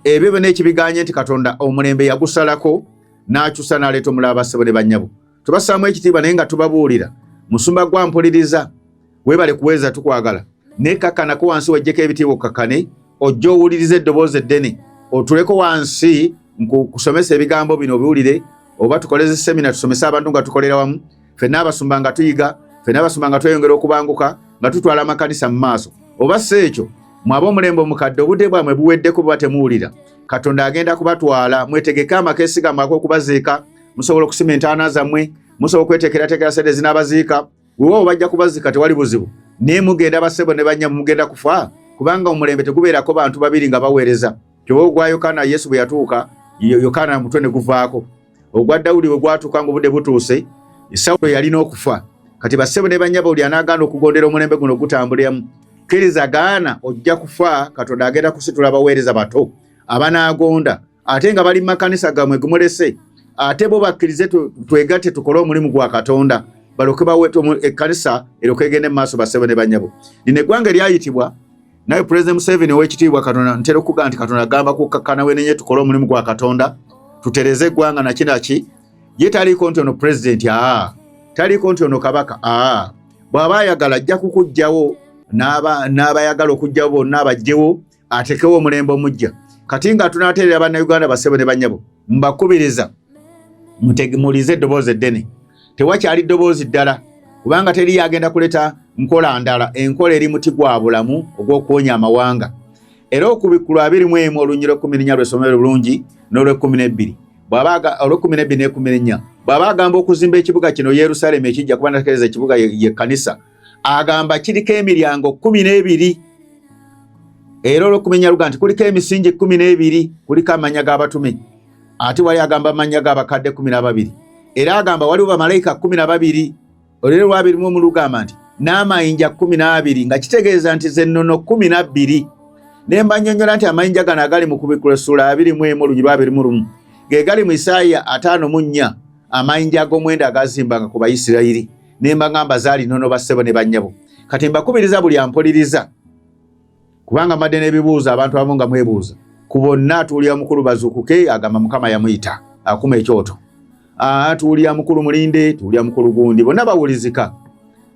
Ebyo byonna ekibiganye nti Katonda omulembe yagusalako n'akyusa n'aleeta omulala bassebo ne bannyabo. Tubasaamu ekitiibwa naye nga tubabuulira, musumba gwa mpuliriza, weebale kuweeza tukwagala, naye kakkanako wansi wajjeko ebitiibwa okakkane, ojje owulirize eddoboozi eddene, otuleko wansi kusomesa ebigambo bino obiwulire, oba tukoleze semina tusomese abantu nga tukolera wamu, ffenna abasumba nga tuyiga, ffenna abasumba nga tweyongera okubanguka, nga tutwala amakanisa mu maaso. Oba si ekyo, mwaba omulembe omukadde obudde bwamwe buweddeko buba temuwulira, Katonda agenda kubatwala. Mwetegeke amakeesi gammwe ag'okubaziika, musobola okusima entaana zammwe, musobola okweteekerateekera sente zinabaziika. Weewaawo bajja kubaziika tewali buzibu, naye mugenda bassebo ne bannyabo mugenda kufa, kubanga omulembe tegubeerako bantu babiri nga baweereza. Kyova ogwa Yokaana Yesu bwe yatuuka, Yokaana mutwe ne guvaako. Ogwa Dawudi bwe gwatuuka ng'obudde butuuse, Sawulo yalina okufa. Kati bassebo ne bannyabo buli anaagaana okugondera omulembe guno gutambuliramu, kkiriza gaana ojja kufa. Katonda agenda kusitula abaweereza bato abanaagonda, ate nga bali mu makanisa gammwe gumulese, ate bo bakkirize twegatte tukole omulimu gwa Katonda, baloke baweete ekkanisa eroke egende mu maaso bassebo ne bannyabo. Lino eggwanga eryayitibwa naye Pulezidenti Museveni ow'ekitiibwa Katonda, ntera okugamba nti Katonda agamba kukakkana wenenye tukole omulimu gwa Katonda, tutereze eggwanga nakinaki. Ye taliiko nti ono pulezidenti, taliiko nti ono kabaka, bw'aba ayagala ajja kukuggyawo, n'abayagala okuggyawo bonna abajjewo, atekewo omulembe omujja. Kati nga tunaateerera bannayuganda bassebo ne bannyabo, mbakubiriza mulize eddoboozi eddene. Tewakyali ddoboozi ddala, kubanga teri yagenda kuleeta nkola ndala, enkola eri muti gwa bulamu ogw'okuwonya amawanga. Era okubikkulu 21 Olunyiro 14 lw'essomero bulungi n'olw'12 olw'12 ne'14 bw'aba agamba okuzimba ekibuga kino Yerusaalemi ekijja kuba natekereza ekibuga ye kkanisa, agamba kiriko emiryango 12. Era olw'okumenya luga nti kuliko emisingi 12, kuliko amanya g'abatume, ate wali agamba amanya g'abakadde 12. Era agamba waliwo bamalayika 12. Olero lwabirimu omulugamba nti n'amayinja 12, nga kitegeeza nti zennono 12. Ne mbanyonnyola nti amayinja gano agali mu Kubikkula Ssuula 21 Olunyiri 21 ge gali mu Isaaya 54, amayinja ag'omwenda agazimbanga ku Bayisirayiri. Ne mbagamba zaali nnono bassebo ne bannyabo. Kati mbakubiriza buli ampuliriza, kubanga madde n'ebibuuzo abantu abamu nga mwebuuza, ku bonna tuwulira mukulu Bazuukuke agamba Mukama yamuyita akuma ekyoto, tuwulira mukulu Mulinde, tuwulira mukulu gundi, bonna bawulizika.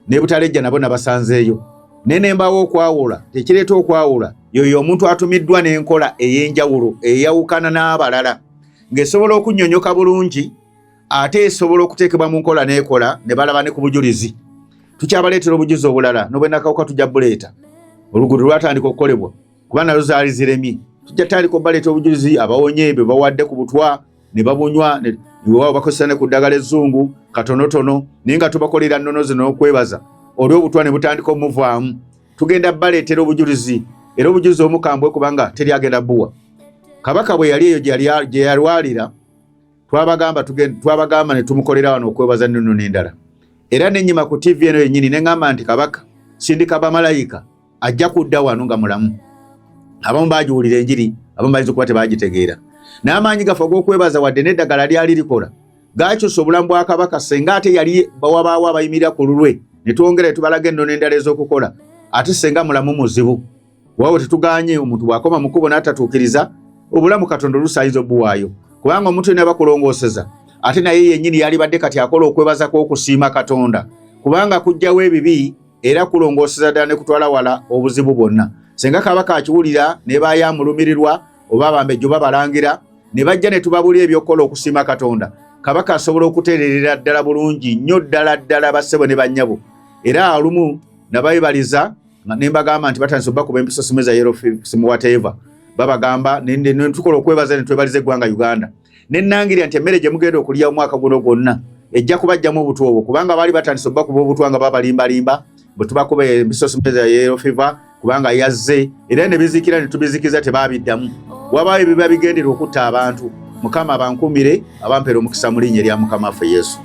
Ne Butalejja nabo nabasanzeeyo. Ne mbaawo okwawula, tekireeta okwawula, yoyo omuntu atumiddwa n'enkola ey'enjawulo eyawukana n'abalala, ng'esobola okunnyonnyoka bulungi, ate esobola okuteekebwa mu nkola n'ekola ne balaba ne ku bujulizi. Tukyabaleetera obujulizi obulala, n'obwennakawuka tujja buleeta. Oluguudo lwatandika okukolebwa kuba nalo zaali ziremye, tujja tandika obaleeta obujulizi, abawonye be bawadde ku butwa ne babunywa, iwaawo bakozesa ne ku ddagala ezzungu katonotono, naye nga tubakolera nnono zino okwebaza, olw'obutwa ne butandika omuvaamu. Tugenda baleetera obujulizi, era obujulizi omukambwe kubanga teri agenda bbuwa. Kabaka bwe yali eyo gye yalwalira, twabagamba ne tumukolera wano okwebaza nnono n'endala. Era nennyima ku TV eno yennyini ne ŋŋamba nti Kabaka sindika bamalayika ajja kudda wano nga mulamu. Abamu baagiwulira enjiri, abamu bayinza okuba tebaagitegeera. N'amaanyi gafe ag'okwebaza wadde n'eddagala lyali likola gaakyusa obulamu bwa Kabaka, senga ate yali wabaawo abayimirira ku lulwe ne twongera tubalaga ennono endala ez'okukola, ate senga mulamu muzibu. Waawo tetuganye omuntu bw'akoma mu kkubo n'atatuukiriza, obulamu Katonda olusaayinza obbuwaayo, kubanga omuntu yenna bakulongooseza, ate naye yennyini yalibadde kati akola okwebaza kw'okusiima Katonda, kubanga kujjawo ebibi era kulongooseza ddala ne kutwala wala obuzibu bwonna. Senga Kabaka akiwulira ne baayamulumirirwa oba abambejjo babalangira ne bajja ne tubabuulira ebyokukola okusiima Katonda, Kabaka asobola okutereerera ddala bulungi nnyo ddala bassebo ne bannyabo era olumu nabayibaliza nembagamba nti batandise okubakuba empiso simu eza yellow simu whatever babagamba netukola okwebaza netwebaliza eggwanga Uganda nenangirya nti emmere gye mugenda okulya omwaka guno gwonna ejja kubajjamu obutu obwo kubanga baali batandise okubakuba obutwa nga babalimbalimba bwe tubakuba empiso simu eza yellow fever kubanga yazze era ne bizikira ne tubizikiza tebabiddamu wabaayo biba bigendera okutta abantu Mukama abankumire abampera omukisa mu linnya lya Mukama waffe Yesu.